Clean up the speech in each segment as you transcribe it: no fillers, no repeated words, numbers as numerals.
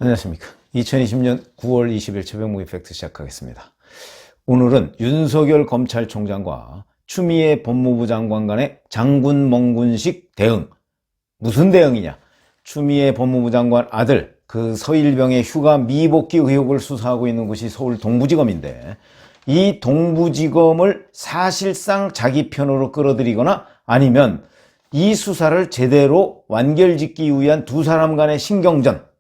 안녕하십니까. 2020년 9월 20일 최병무 이펙트 시작하겠습니다. 오늘은 윤석열 검찰총장과 추미애 법무부 장관 간의 장군 멍군식 대응. 무슨 대응이냐? 추미애 법무부 장관 아들 그 서일병의 휴가 미복귀 의혹을 수사하고 있는 곳이 서울 동부지검인데, 이 동부지검을 사실상 자기 편으로 끌어들이거나 아니면 이 수사를 제대로 완결짓기 위한 두 사람 간의 신경전,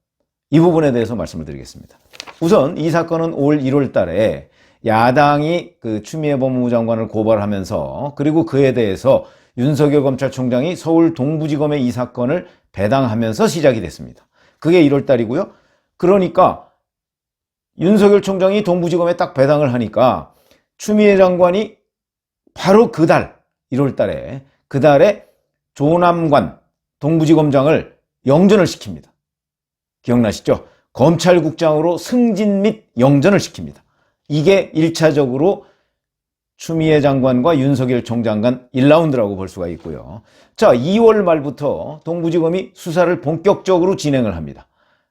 이 부분에 대해서 말씀을 드리겠습니다. 우선 이 사건은 올 1월 달에 야당이 그 추미애 법무부 장관을 고발하면서, 그리고 그에 대해서 윤석열 검찰총장이 서울 동부지검에 이 사건을 배당하면서 시작이 됐습니다. 그게 1월 달이고요. 그러니까 윤석열 총장이 동부지검에 딱 배당을 하니까 추미애 장관이 바로 그달 1월 달에 그달에 조남관 동부지검장을 영전을 시킵니다. 기억나시죠? 검찰국장으로 승진 및 영전을 시킵니다. 이게 1차적으로 추미애 장관과 윤석열 총장 간 1라운드라고 볼 수가 있고요. 자, 2월 말부터 동부지검이 수사를 본격적으로 진행을 합니다.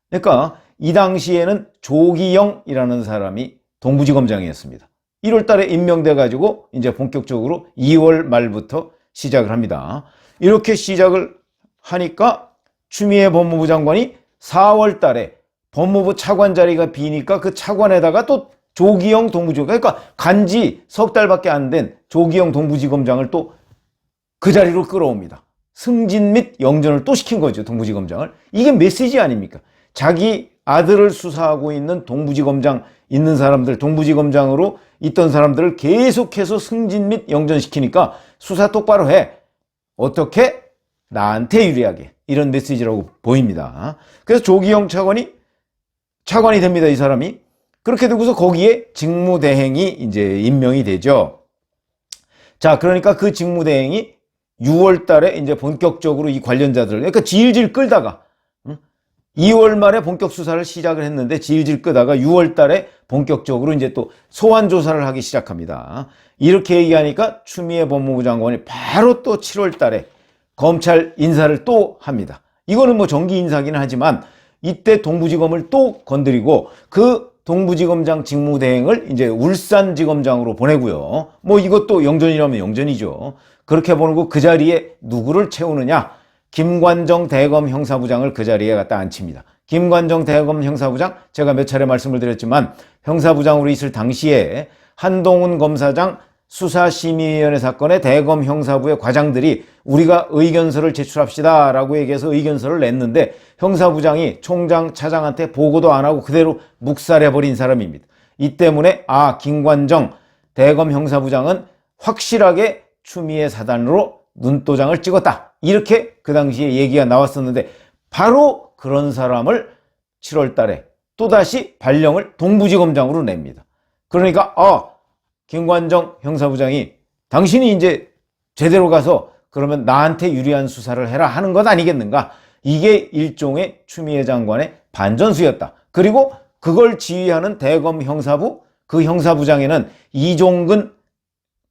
그러니까 이 당시에는 조기영이라는 사람이 동부지검장이었습니다. 1월 달에 임명돼 가지고 이제 본격적으로 2월 말부터 시작을 합니다. 이렇게 시작을 하니까 추미애 법무부 장관이 4월 달에 법무부 차관 자리가 비니까 그 차관에다가 또 조기영 동부지검, 그러니까 간지 석 달밖에 안 된 조기영 동부지검장을 또 그 자리로 끌어옵니다. 승진 및 영전을 또 시킨 거죠, 동부지검장을. 이게 메시지 아닙니까? 자기 아들을 수사하고 있는 동부지검장 있는 사람들, 동부지검장으로 있던 사람들을 계속해서 승진 및 영전시키니까 수사 똑바로 해. 어떻게? 나한테 유리하게. 이런 메시지라고 보입니다. 그래서 조기영 차관이 됩니다, 이 사람이. 그렇게 되고서 거기에 직무대행이 이제 임명이 되죠. 자, 그러니까 그 직무대행이 6월 달에 이제 본격적으로 이 관련자들을, 그러니까 질질 끌다가 2월 말에 본격 수사를 시작을 했는데 질질 끄다가 6월 달에 본격적으로 이제 또 소환 조사를 하기 시작합니다. 이렇게 얘기하니까 추미애 법무부 장관이 바로 또 7월 달에 검찰 인사를 또 합니다. 이거는 뭐 정기 인사기는 하지만 이때 동부지검을 또 건드리고 그 동부지검장 직무대행을 이제 울산지검장으로 보내고요. 뭐 이것도 영전이라면 영전이죠. 그렇게 보내고 그 자리에 누구를 채우느냐? 김관정 대검 형사부장을 그 자리에 갖다 앉힙니다. 김관정 대검 형사부장, 제가 몇 차례 말씀을 드렸지만 형사부장으로 있을 당시에 한동훈 검사장 수사심의위원회 사건의 대검 형사부의 과장들이 우리가 의견서를 제출합시다 라고 얘기해서 의견서를 냈는데 형사부장이 총장, 차장한테 보고도 안 하고 그대로 묵살해버린 사람입니다. 이 때문에 김관정 대검 형사부장은 확실하게 추미애 사단으로 눈도장을 찍었다, 이렇게 그 당시에 얘기가 나왔었는데, 바로 그런 사람을 7월 달에 또다시 발령을 동부지검장으로 냅니다. 그러니까 김관정 형사부장이 당신이 이제 제대로 가서 그러면 나한테 유리한 수사를 해라 하는 것 아니겠는가? 이게 일종의 추미애 장관의 반전수였다. 그리고 그걸 지휘하는 대검 형사부, 그 형사부장에는 이종근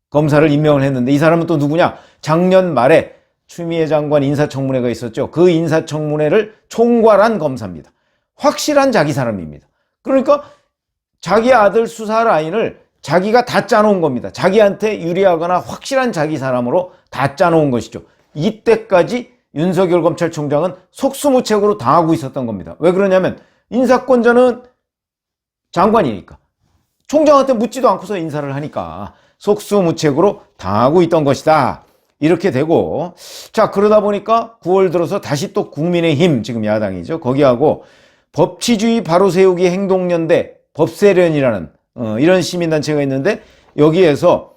검사를 임명을 했는데, 이 사람은 또 누구냐? 작년 말에 추미애 장관 인사청문회가 있었죠. 그 인사청문회를 총괄한 검사입니다. 확실한 자기 사람입니다. 그러니까 자기 아들 수사 라인을 자기가 다 짜놓은 겁니다. 자기한테 유리하거나 확실한 자기 사람으로 다 짜놓은 것이죠. 이때까지 윤석열 검찰총장은 속수무책으로 당하고 있었던 겁니다. 왜 그러냐면 인사권자는 장관이니까, 총장한테 묻지도 않고서 인사를 하니까 속수무책으로 당하고 있던 것이다, 이렇게 되고, 자, 그러다 보니까 9월 들어서 다시 또 국민의힘, 지금 야당이죠, 거기하고 법치주의 바로세우기 행동연대 법세련이라는 이런 시민단체가 있는데, 여기에서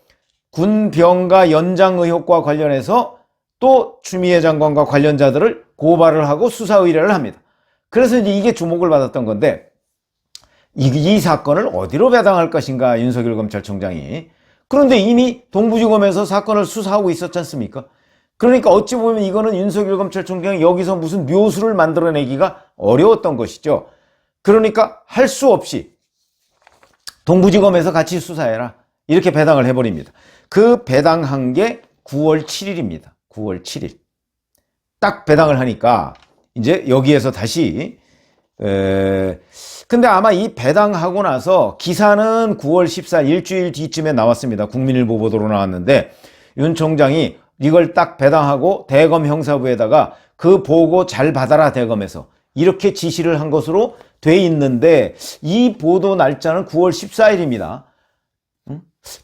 군병가 연장 의혹과 관련해서 또 추미애 장관과 관련자들을 고발을 하고 수사 의뢰를 합니다. 그래서 이제 이게 주목을 받았던 건데, 이 사건을 어디로 배당할 것인가, 윤석열 검찰총장이. 그런데 이미 동부지검에서 사건을 수사하고 있었지 않습니까? 그러니까 어찌 보면 이거는 윤석열 검찰총장이 여기서 무슨 묘수를 만들어내기가 어려웠던 것이죠. 그러니까 할 수 없이 동부지검에서 같이 수사해라, 이렇게 배당을 해버립니다. 그 배당한 게 9월 7일입니다. 9월 7일. 딱 배당을 하니까 이제 여기에서 다시 근데 아마 이 배당하고 나서 기사는 9월 14일 일주일 뒤쯤에 나왔습니다. 국민일보 보도로 나왔는데 윤 총장이 이걸 딱 배당하고 대검 형사부에다가 그 보고 잘 받아라 대검에서 이렇게 지시를 한 것으로 돼 있는데 이 보도 날짜는 9월 14일입니다.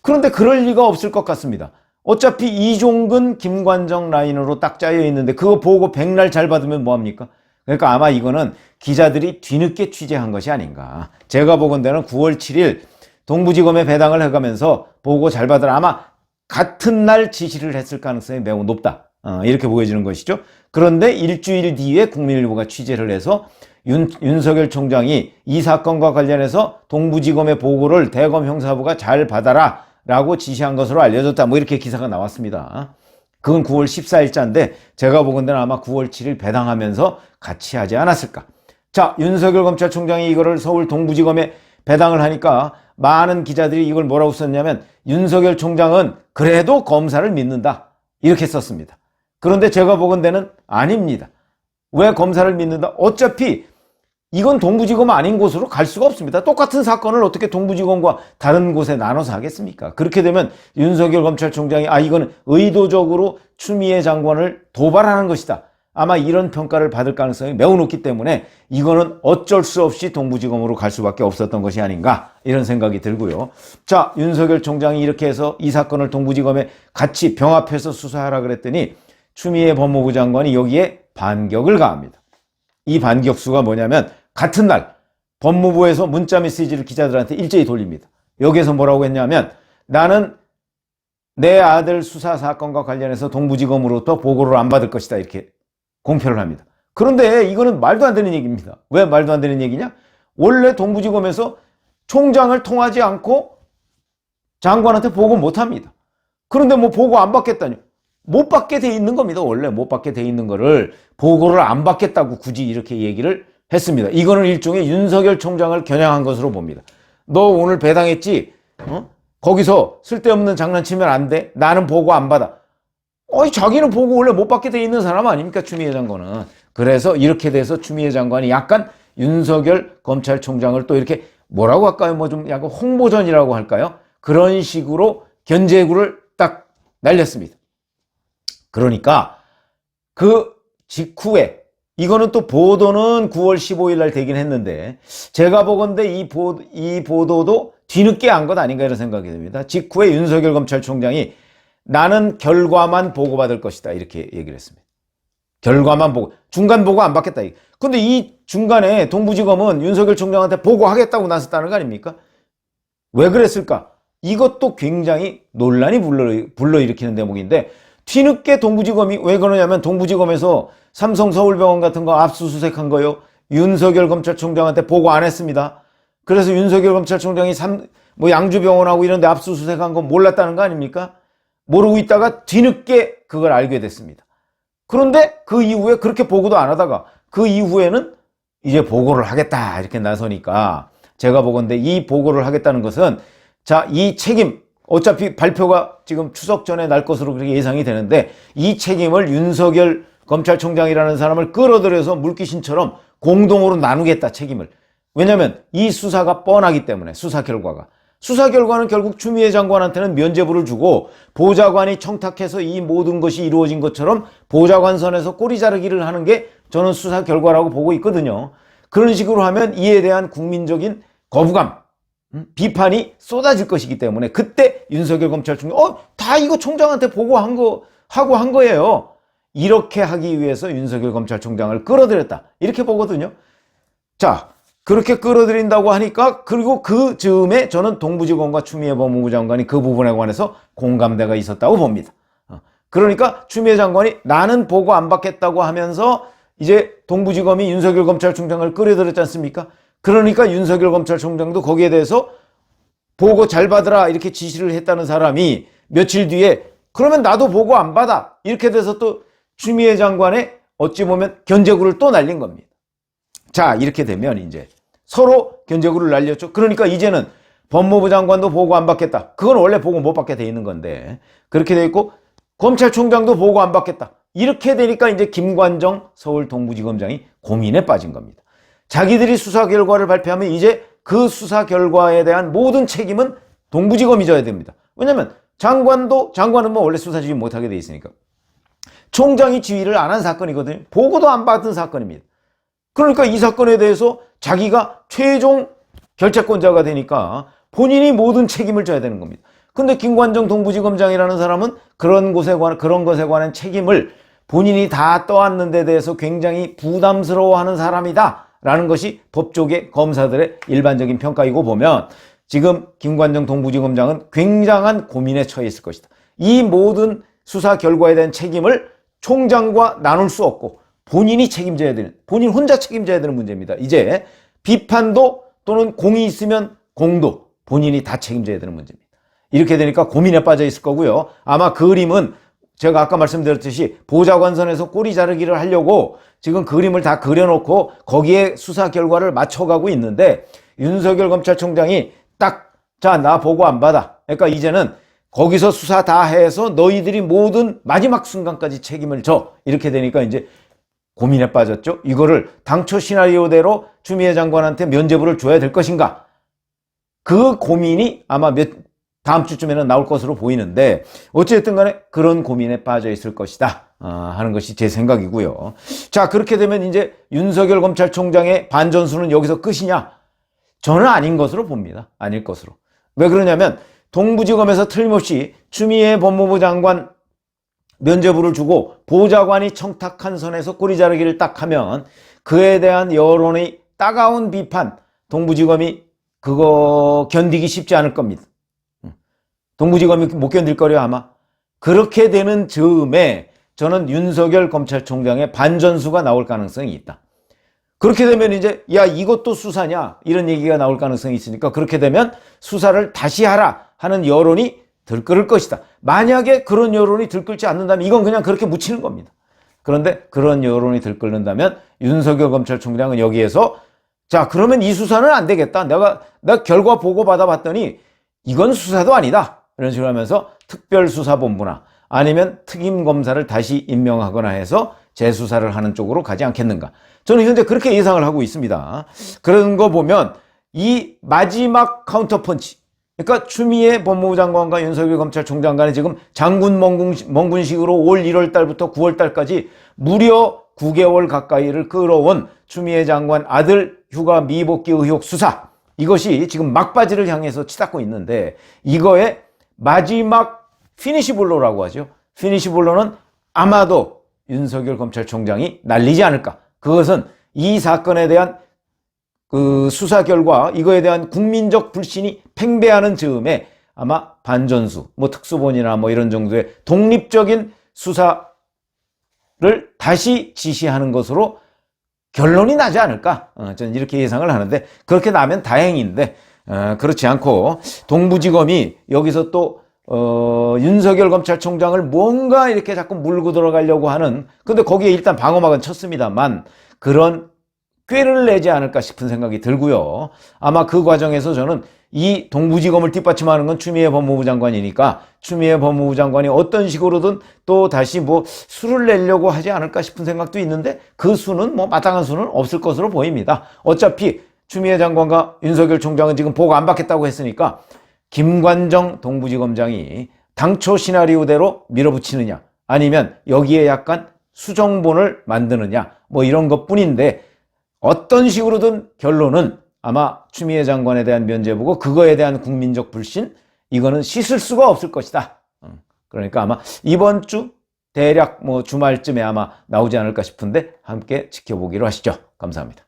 그런데 그럴 리가 없을 것 같습니다. 어차피 이종근, 김관정 라인으로 딱 짜여 있는데 그거 보고 백날 잘 받으면 뭐합니까? 그러니까 아마 이거는 기자들이 뒤늦게 취재한 것이 아닌가. 제가 보건대는 9월 7일 동부지검에 배당을 해가면서 보고 잘 받으라 아마 같은 날 지시를 했을 가능성이 매우 높다. 이렇게 보여지는 것이죠. 그런데 일주일 뒤에 국민일보가 취재를 해서 윤석열 총장이 이 사건과 관련해서 동부지검의 보고를 대검 형사부가 잘 받아라 라고 지시한 것으로 알려졌다. 뭐 이렇게 기사가 나왔습니다. 그건 9월 14일자인데 제가 보건대는 아마 9월 7일 배당하면서 같이 하지 않았을까. 자, 윤석열 검찰총장이 이거를 서울 동부지검에 배당을 하니까 많은 기자들이 이걸 뭐라고 썼냐면 윤석열 총장은 그래도 검사를 믿는다. 이렇게 썼습니다. 그런데 제가 보건대는 아닙니다. 왜 검사를 믿는다? 어차피 이건 동부지검 아닌 곳으로 갈 수가 없습니다. 똑같은 사건을 어떻게 동부지검과 다른 곳에 나눠서 하겠습니까? 그렇게 되면 윤석열 검찰총장이 이거는 의도적으로 추미애 장관을 도발하는 것이다. 아마 이런 평가를 받을 가능성이 매우 높기 때문에 이거는 어쩔 수 없이 동부지검으로 갈 수밖에 없었던 것이 아닌가 이런 생각이 들고요. 자, 윤석열 총장이 이렇게 해서 이 사건을 동부지검에 같이 병합해서 수사하라 그랬더니 추미애 법무부 장관이 여기에 반격을 가합니다. 이 반격수가 뭐냐면 같은 날 법무부에서 문자 메시지를 기자들한테 일제히 돌립니다. 여기에서 뭐라고 했냐면 나는 내 아들 수사 사건과 관련해서 동부지검으로부터 보고를 안 받을 것이다 이렇게 공표를 합니다. 그런데 이거는 말도 안 되는 얘기입니다. 왜 말도 안 되는 얘기냐? 원래 동부지검에서 총장을 통하지 않고 장관한테 보고 못 합니다. 그런데 뭐 보고 안 받겠다뇨. 못 받게 돼 있는 겁니다. 원래 못 받게 돼 있는 거를 보고를 안 받겠다고 굳이 이렇게 얘기를 했습니다. 이거는 일종의 윤석열 총장을 겨냥한 것으로 봅니다. 너 오늘 배당했지? 거기서 쓸데없는 장난치면 안 돼? 나는 보고 안 받아. 자기는 보고 원래 못 받게 돼 있는 사람 아닙니까? 추미애 장관은. 그래서 이렇게 돼서 추미애 장관이 약간 윤석열 검찰총장을 또 이렇게 뭐라고 할까요? 뭐 좀 약간 홍보전이라고 할까요? 그런 식으로 견제구를 딱 날렸습니다. 그러니까 그 직후에 이거는 또 보도는 9월 15일 날 되긴 했는데 제가 보건대 이 보도도 뒤늦게 한 것 아닌가 이런 생각이 듭니다. 직후에 윤석열 검찰총장이 나는 결과만 보고받을 것이다 이렇게 얘기를 했습니다. 결과만 보고 중간 보고 안 받겠다. 근데 이 중간에 동부지검은 윤석열 총장한테 보고하겠다고 나섰다는 거 아닙니까? 왜 그랬을까? 이것도 굉장히 논란이 불러일으키는 대목인데 뒤늦게 동부지검이 왜 그러냐면 동부지검에서 삼성 서울병원 같은 거 압수수색한 거요. 윤석열 검찰총장한테 보고 안 했습니다. 그래서 윤석열 검찰총장이 양주병원하고 이런 데 압수수색한 거 몰랐다는 거 아닙니까? 모르고 있다가 뒤늦게 그걸 알게 됐습니다. 그런데 그 이후에 그렇게 보고도 안 하다가 그 이후에는 이제 보고를 하겠다 이렇게 나서니까 제가 보건데 이 보고를 하겠다는 것은 자, 이 책임 어차피 발표가 지금 추석 전에 날 것으로 그렇게 예상이 되는데 이 책임을 윤석열 검찰총장이라는 사람을 끌어들여서 물귀신처럼 공동으로 나누겠다 책임을. 왜냐하면 이 수사가 뻔하기 때문에 수사 결과는 결국 추미애 장관한테는 면죄부를 주고 보좌관이 청탁해서 이 모든 것이 이루어진 것처럼 보좌관 선에서 꼬리 자르기를 하는 게 저는 수사 결과라고 보고 있거든요. 그런 식으로 하면 이에 대한 국민적인 거부감 비판이 쏟아질 것이기 때문에 그때 윤석열 검찰총장 다 이거 총장한테 보고한 거 하고 한 거예요. 이렇게 하기 위해서 윤석열 검찰총장을 끌어들였다 이렇게 보거든요. 자, 그렇게 끌어들인다고 하니까 그리고 그 즈음에 저는 동부지검과 추미애 법무부 장관이 그 부분에 관해서 공감대가 있었다고 봅니다. 그러니까 추미애 장관이 나는 보고 안 받겠다고 하면서 이제 동부지검이 윤석열 검찰총장을 끌어들였지 않습니까? 그러니까 윤석열 검찰총장도 거기에 대해서 보고 잘 받으라 이렇게 지시를 했다는 사람이 며칠 뒤에 그러면 나도 보고 안 받아 이렇게 돼서 또 추미애 장관의 어찌 보면 견제구를 또 날린 겁니다. 자, 이렇게 되면 이제 서로 견제구를 날렸죠. 그러니까 이제는 법무부 장관도 보고 안 받겠다. 그건 원래 보고 못 받게 돼 있는 건데 그렇게 돼 있고 검찰총장도 보고 안 받겠다. 이렇게 되니까 이제 김관정 서울 동부지검장이 고민에 빠진 겁니다. 자기들이 수사 결과를 발표하면 이제 그 수사 결과에 대한 모든 책임은 동부지검이 져야 됩니다. 왜냐하면 장관은 뭐 원래 수사 지휘 못하게 돼 있으니까. 총장이 지휘를 안 한 사건이거든요. 보고도 안 받은 사건입니다. 그러니까 이 사건에 대해서 자기가 최종 결재권자가 되니까 본인이 모든 책임을 져야 되는 겁니다. 근데 김관정 동부지검장이라는 사람은 그런 것에 관한 책임을 본인이 다 떠안는 데 대해서 굉장히 부담스러워하는 사람이다 라는 것이 법조계 검사들의 일반적인 평가이고, 보면 지금 김관정 동부지검장은 굉장한 고민에 처해 있을 것이다. 이 모든 수사 결과에 대한 책임을 총장과 나눌 수 없고 본인 혼자 책임져야 되는 문제입니다. 이제 비판도 또는 공이 있으면 공도 본인이 다 책임져야 되는 문제입니다. 이렇게 되니까 고민에 빠져 있을 거고요. 아마 그림은 제가 아까 말씀드렸듯이 보좌관선에서 꼬리 자르기를 하려고 지금 그림을 다 그려놓고 거기에 수사 결과를 맞춰가고 있는데, 윤석열 검찰총장이 나 보고 안 받아. 그러니까 이제는 거기서 수사 다 해서 너희들이 모든 마지막 순간까지 책임을 져. 이렇게 되니까 이제 고민에 빠졌죠. 이거를 당초 시나리오대로 추미애 장관한테 면죄부를 줘야 될 것인가. 그 고민이 아마 다음 주쯤에는 나올 것으로 보이는데, 어쨌든 간에 그런 고민에 빠져 있을 것이다 하는 것이 제 생각이고요. 자, 그렇게 되면 이제 윤석열 검찰총장의 반전수는 여기서 끝이냐? 저는 아닌 것으로 봅니다. 아닐 것으로. 왜 그러냐면 동부지검에서 틀림없이 추미애 법무부 장관 면죄부를 주고 보좌관이 청탁한 선에서 꼬리 자르기를 딱 하면 그에 대한 여론의 따가운 비판, 동부지검이 그거 견디기 쉽지 않을 겁니다. 동부지검이 못 견딜 거려 아마. 그렇게 되는 즈음에 저는 윤석열 검찰총장의 반전수가 나올 가능성이 있다. 그렇게 되면 이제 야, 이것도 수사냐 이런 얘기가 나올 가능성이 있으니까, 그렇게 되면 수사를 다시 하라 하는 여론이 들끓을 것이다. 만약에 그런 여론이 들끓지 않는다면 이건 그냥 그렇게 묻히는 겁니다. 그런데 그런 여론이 들끓는다면 윤석열 검찰총장은 여기에서 자, 그러면 이 수사는 안 되겠다. 내가 결과 보고 받아봤더니 이건 수사도 아니다. 이런 식으로 하면서 특별수사본부나 아니면 특임검사를 다시 임명하거나 해서 재수사를 하는 쪽으로 가지 않겠는가. 저는 현재 그렇게 예상을 하고 있습니다. 그런 거 보면 이 마지막 카운터펀치, 그러니까 추미애 법무부 장관과 윤석열 검찰총장 간에 지금 장군 멍군식으로 올 1월 달부터 9월 달까지 무려 9개월 가까이를 끌어온 추미애 장관 아들 휴가 미복귀 의혹 수사, 이것이 지금 막바지를 향해서 치닫고 있는데, 이거의 마지막 피니시블로라고 하죠. 피니시블로는 아마도 윤석열 검찰총장이 날리지 않을까. 그것은 이 사건에 대한 그 수사 결과, 이거에 대한 국민적 불신이 팽배하는 즈음에 아마 반전수, 뭐 특수본이나 뭐 이런 정도의 독립적인 수사를 다시 지시하는 것으로 결론이 나지 않을까. 저는 이렇게 예상을 하는데, 그렇게 나면 다행인데 그렇지 않고 동부지검이 여기서 또 윤석열 검찰총장을 뭔가 이렇게 자꾸 물고 들어가려고 하는, 근데 거기에 일단 방어막은 쳤습니다만 그런 꾀를 내지 않을까 싶은 생각이 들고요. 아마 그 과정에서 저는 이 동부지검을 뒷받침하는 건 추미애 법무부 장관이니까 추미애 법무부 장관이 어떤 식으로든 또 다시 뭐 수를 내려고 하지 않을까 싶은 생각도 있는데, 그 수는 뭐 마땅한 수는 없을 것으로 보입니다. 어차피 추미애 장관과 윤석열 총장은 지금 보고 안 받겠다고 했으니까 김관정 동부지검장이 당초 시나리오대로 밀어붙이느냐 아니면 여기에 약간 수정본을 만드느냐 뭐 이런 것뿐인데, 어떤 식으로든 결론은 아마 추미애 장관에 대한 면죄부고 그거에 대한 국민적 불신, 이거는 씻을 수가 없을 것이다. 그러니까 아마 이번 주 대략 뭐 주말쯤에 아마 나오지 않을까 싶은데 함께 지켜보기로 하시죠. 감사합니다.